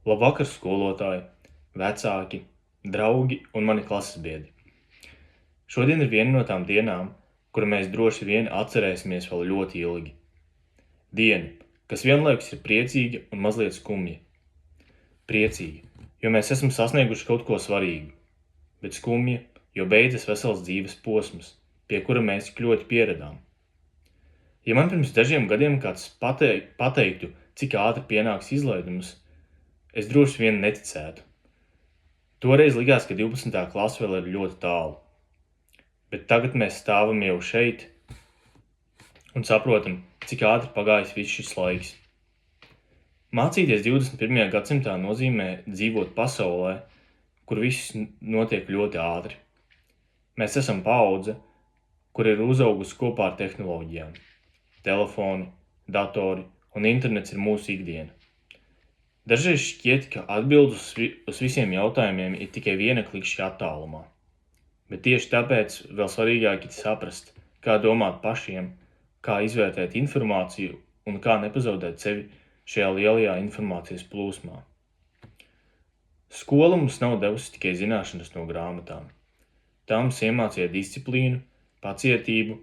Labvakar, skolotāji, vecāki, draugi un mani klases biedri. Šodien ir viena no tām dienām, kuru mēs droši vien atcerēsimies vēl ļoti ilgi. Diena, kas vienlaikus ir priecīga un mazliet skumja. Priecīga, jo mēs esam sasnieguši kaut ko svarīgu, bet skumja, jo beidzas vesels dzīves posms, pie kura mēs tik ļoti pieradām. Ja man pirms dažiem gadiem kāds pateiktu, cik ātri pienāks izlaidums, es droši vien neticētu. Toreiz likās, ka 12. klase vēl ir ļoti tālu. Bet tagad mēs stāvam jau šeit un saprotam, cik ātri pagājis viss šis laiks. Mācīties 21. gadsimtā nozīmē dzīvot pasaulē, kur viss notiek ļoti ātri. Mēs esam paudze, kur ir uzaugusi kopā ar tehnoloģijām. Telefoni, datori un internets ir mūsu ikdiena. Dažreiz šķiet, ka atbildes uz visiem jautājumiem ir tikai viena klikšķa attālumā. Bet tieši tāpēc vēl svarīgāk ir saprast, kā domāt pašiem, kā izvērtēt informāciju un kā nepazaudēt sevi šajā lielajā informācijas plūsmā. Skola mums nav devusi tikai zināšanas no grāmatām. Tā mums iemācīja disciplīnu, pacietību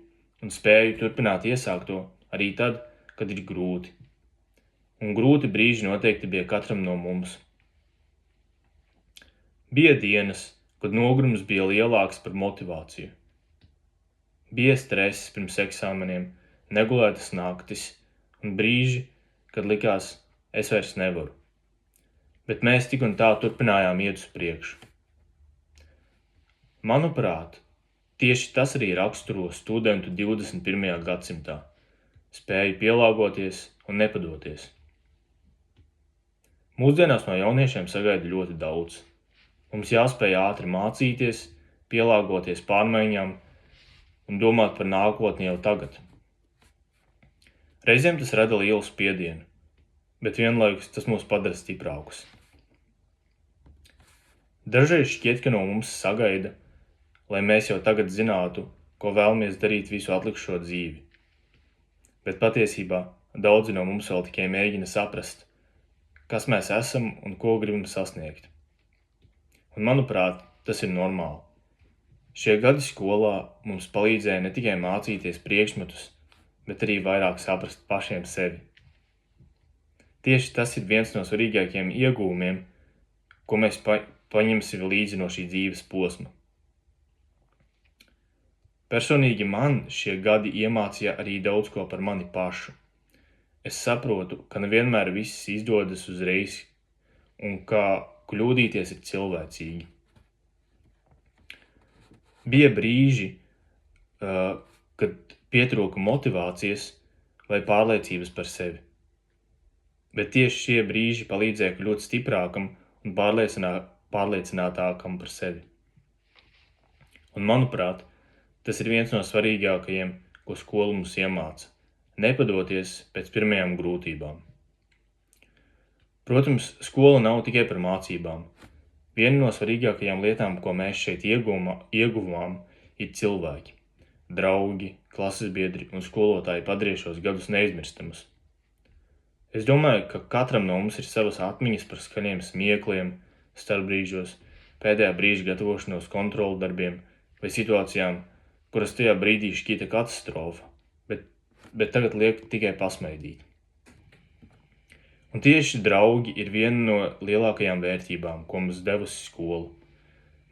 un spēju turpināt iesākto arī tad, kad ir grūti. Un grūti brīži noteikti bija katram no mums. Bija dienas, kad nogurums bija lielāks par motivāciju. Bija stress pirms eksāmeniem, negulētas naktis un brīži, kad likās, es vairs nevaru. Bet mēs tik un tā turpinājām iet uz priekšu. Manuprāt, tieši tas arī raksturo studentu 21. gadsimtā – spēju pielāgoties un nepadoties. Mūsdienās no jauniešiem sagaida ļoti daudz. Mums jāspēj ātri mācīties, pielāgoties pārmaiņām un domāt par nākotni jau tagad. Reizēm tas rada lielu spiedienu, bet vienlaikus tas mūs padara stiprākus. Dažreiz šķiet, ka no mums sagaida, lai mēs jau tagad zinātu, ko vēlamies darīt visu atlikušo dzīvi. Bet patiesībā daudzi no mums vēl tikai mēģina saprast, kas mēs esam un ko gribam sasniegt. Un manuprāt, tas ir normāli. Šie gadi skolā mums palīdzēja ne tikai mācīties priekšmetus, bet arī vairāk saprast pašiem sevi. Tieši tas ir viens no svarīgākajiem ieguvumiem, ko mēs paņemsim līdzi no šī dzīves posma. Personīgi man šie gadi iemācīja arī daudz ko par mani pašu. Es saprotu, ka nevienmēr viss izdodas uzreiz un ka kļūdīties ir cilvēcīgi. Bija brīži, kad pietrūka motivācijas vai pārliecības par sevi. Bet tieši šie brīži palīdzēja kļūt stiprākam un pārliecinātākam par sevi. Un manuprāt, tas ir viens no svarīgākajiem, ko skola mums iemāca. Nepadoties pēc pirmajām grūtībām. Protams, skola nav tikai par mācībām. Viena no svarīgākajām lietām, ko mēs šeit ieguvām, ir cilvēki. Draugi, klases biedri un skolotāji padarīja šos gadus neizmirstamus. Es domāju, ka katram no mums ir savas atmiņas par skaļiem smiekliem, starpbrīžos, pēdējā brīža gatavošanos kontrolu darbiem vai situācijām, kuras tajā brīdī šķita katastrofa, bet tagad liek tikai pasmaidīt. Un tieši draugi ir viena no lielākajām vērtībām, ko mums devusi skola.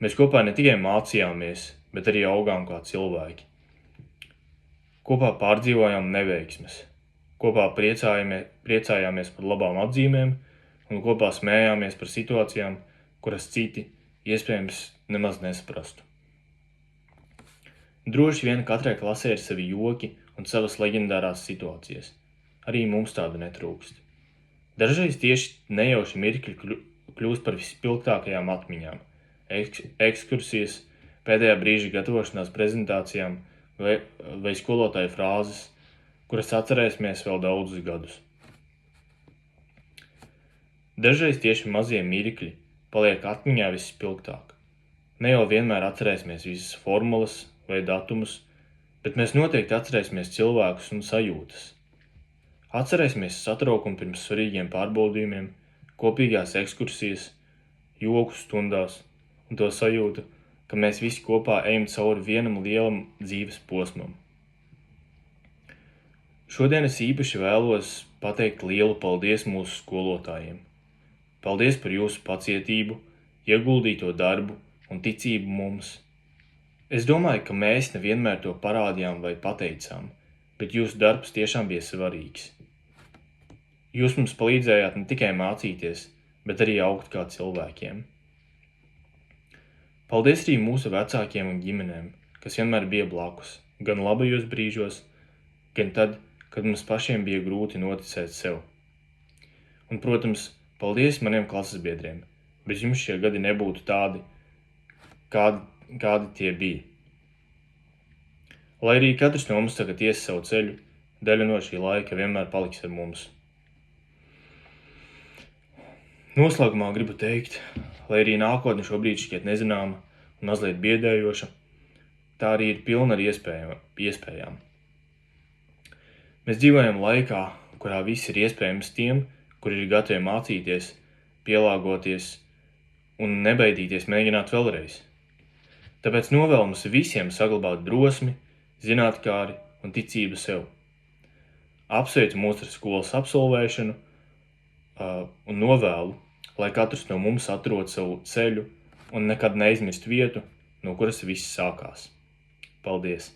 Mēs kopā ne tikai mācījāmies, bet arī augām kā cilvēki. Kopā pārdzīvojām neveiksmes, kopā priecājāmies par labām atzīmēm un kopā smējāmies par situācijām, kuras citi iespējams nemaz nesaprastu. Droši vien katrai klasē ir savi joki un savas leģendārās situācijas. Arī mums tāda netrūkst. Dažreiz tieši nejauši mirkļi kļūst par vispilgtākajām atmiņām. Ekskursijas, pēdējā brīža gatavošanās prezentācijām vai skolotāju frāzes, kuras atcerēsimies vēl daudzus gadus. Dažreiz tieši mazie mirkļi paliek atmiņā vispilgtāk. Ne jau vienmēr atcerēsimies visas formulas vai datumus, bet mēs noteikti atcerēsimies cilvēkus un sajūtas. Atcerēsimies satraukumu pirms svarīgiem pārbaudījumiem, kopīgās ekskursijas, joku stundās un to sajūtu, ka mēs visi kopā ejam cauri vienam lielam dzīves posmam. Šodien es īpaši vēlos pateikt lielu paldies mūsu skolotājiem. Paldies par jūsu pacietību, ieguldīto darbu un ticību mums. Es domāju, ka mēs nevienmēr to parādījām vai pateicām, bet jūsu darbs tiešām bija svarīgs. Jūs mums palīdzējāt ne tikai mācīties, bet arī augt kā cilvēkiem. Paldies arī mūsu vecākiem un ģimenēm, kas vienmēr bija blakus, gan labajos brīžos, gan tad, kad mums pašiem bija grūti noticēt sev. Un, protams, paldies maniem klases biedriem, bez jums šie gadi nebūtu tādi, kādi tie bija. Lai arī katrs no mums tagad ies savu ceļu, daļa no šī laika vienmēr paliks ar mums. Noslēgumā gribu teikt, lai arī nākotne šobrīd šķiet nezināma un mazliet biedējoša, tā arī ir pilna ar iespējām. Mēs dzīvojam laikā, kurā viss ir iespējams tiem, kuri ir gatavi mācīties, pielāgoties un nebaidīties mēģināt vēlreiz. Tāpēc novēlu mums visiem saglabāt drosmi, zinātkāri un ticību sev. Apsveicu mūs ar skolas absolvēšanu un novēlu, lai katrs no mums atrod savu ceļu un nekad neaizmirst vietu, no kuras viss sākās. Paldies!